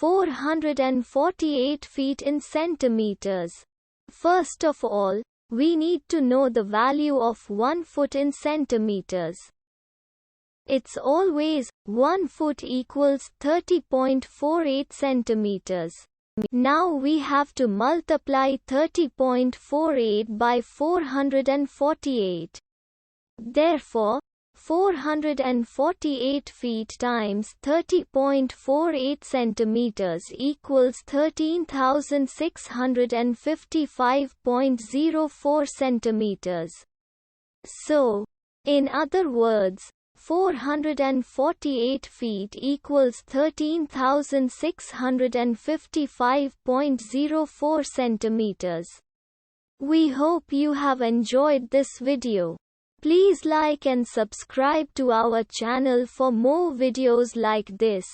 448 feet in centimeters. First of all, we need to know the value of 1 foot in centimeters. It's always 1 foot equals 30.48 centimeters. Now we have to multiply 30.48 by 448. Therefore, 448 feet times 30.48 centimeters equals 13,655.04 centimeters. So, in other words, 448 feet equals 13,655.04 centimeters. We hope you have enjoyed this video. Please like and subscribe to our channel for more videos like this.